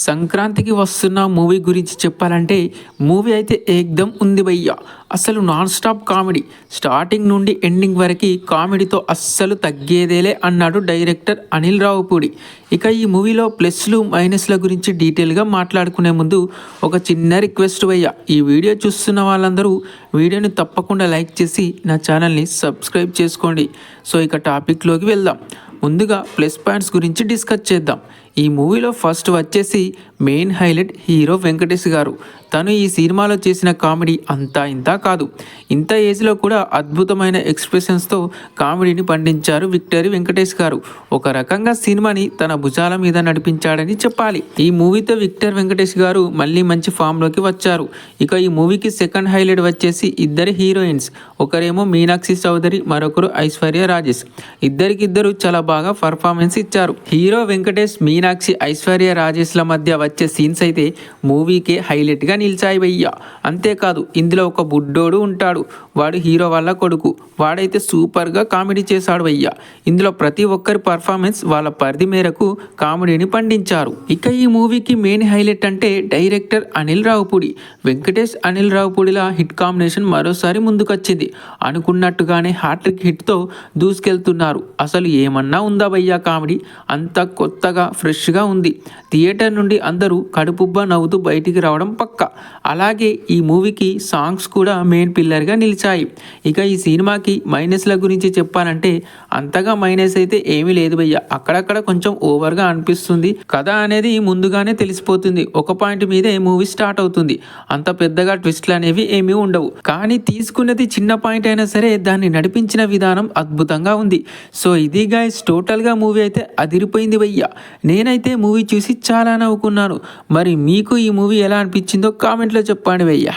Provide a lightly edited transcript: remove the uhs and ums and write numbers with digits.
సంక్రాంతికి వస్తున్న మూవీ గురించి చెప్పాలంటే మూవీ అయితే ఏకదం ఉంది భయ్య. అసలు నాన్ స్టాప్ కామెడీ, స్టార్టింగ్ నుండి ఎండింగ్ వరకు కామెడీతో అస్సలు తగ్గేదేలే అన్నాడు డైరెక్టర్ అనిల్ రావుపూడి. ఇక ఈ మూవీలో ప్లస్లు మైనస్ల గురించి డీటెయిల్గా మాట్లాడుకునే ముందు ఒక చిన్న రిక్వెస్ట్ భయ్య. ఈ వీడియో చూస్తున్న వాళ్ళందరూ వీడియోని తప్పకుండా లైక్ చేసి నా ఛానల్ని సబ్స్క్రైబ్ చేసుకోండి. సో ఇక టాపిక్లోకి వెళ్దాం. ముందుగా ప్లస్ పాయింట్స్ గురించి డిస్కస్ చేద్దాం. ఈ మూవీలో ఫస్ట్ వచ్చేసి మెయిన్ హైలైట్ హీరో వెంకటేష్ గారు. తను ఈ సినిమాలో చేసిన కామెడీ అంతా ఇంతా కాదు. ఇంత ఏజ్లో కూడా అద్భుతమైన ఎక్స్ప్రెషన్స్తో కామెడీని పండించారు విక్టరీ వెంకటేష్ గారు. ఒక రకంగా సినిమాని తన భుజాల మీద నడిపించాడని చెప్పాలి. ఈ మూవీతో విక్టర్ వెంకటేష్ గారు మళ్ళీ మంచి ఫామ్లోకి వచ్చారు. ఇక ఈ మూవీకి సెకండ్ హైలైట్ వచ్చేసి ఇద్దరు హీరోయిన్స్. ఒకరేమో మీనాక్షి చౌదరి, మరొకరు ఐశ్వర్య రాజేష్. ఇద్దరికిద్దరు చాలా బాగా పర్ఫార్మెన్స్ ఇచ్చారు. హీరో వెంకటేష్, మీనాక్షి, ఐశ్వర్య రాజేష్ల మధ్య వచ్చే సీన్స్ అయితే మూవీకే హైలైట్గా నిలిచాయి భయ్య. అంతేకాదు ఇందులో ఒక బుడ్డోడు ఉంటాడు. వాడు హీరో వాళ్ళ కొడుకు. వాడైతే సూపర్గా కామెడీ చేశాడు భయ్య. ఇందులో ప్రతి ఒక్కరి పర్ఫార్మెన్స్ వాళ్ళ పరిధి మేరకు కామెడీని పండించారు. ఇక ఈ మూవీకి మెయిన్ హైలైట్ అంటే డైరెక్టర్ అనిల్ రావుపూడి. వెంకటేష్ అనిల్ రావుపూడిలా హిట్ కాంబినేషన్ మరోసారి ముందుకొచ్చింది. అనుకున్నట్టుగానే హ్యాట్రిక్ హిట్తో దూసుకెళ్తున్నారు. అసలు ఏమన్నా ఉందా భయ్య కామెడీ? అంత కొత్తగా ఫ్రెష్గా ఉంది. థియేటర్ నుండి అందరూ కడుపుబ్బా నవ్వుతూ బయటికి రావడం పక్క. అలాగే ఈ మూవీకి సాంగ్స్ కూడా మెయిన్ పిల్లర్గా నిలిచాయి. ఇక ఈ సినిమాకి మైనస్ల గురించి చెప్పాలంటే అంతగా మైనస్ అయితే ఏమీ లేదు భయ్య. అక్కడక్కడ కొంచెం ఓవర్గా అనిపిస్తుంది. కథ అనేది ముందుగానే తెలిసిపోతుంది. ఒక పాయింట్ మీదే మూవీ స్టార్ట్ అవుతుంది. అంత పెద్దగా ట్విస్ట్లు అనేవి ఏమీ ఉండవు. కానీ తీసుకున్నది చిన్న పాయింట్ అయినా సరే దాన్ని నడిపించిన విధానం అద్భుతంగా ఉంది. సో ఇది గైస్ టోటల్గా మూవీ అయితే అదిరిపోయింది భయ్య. నేనైతే మూవీ చూసి చాలా నవ్వుకున్నాను. మరి మీకు ఈ మూవీ ఎలా అనిపించిందో కామెంట్లో చెప్పండి భయ్య.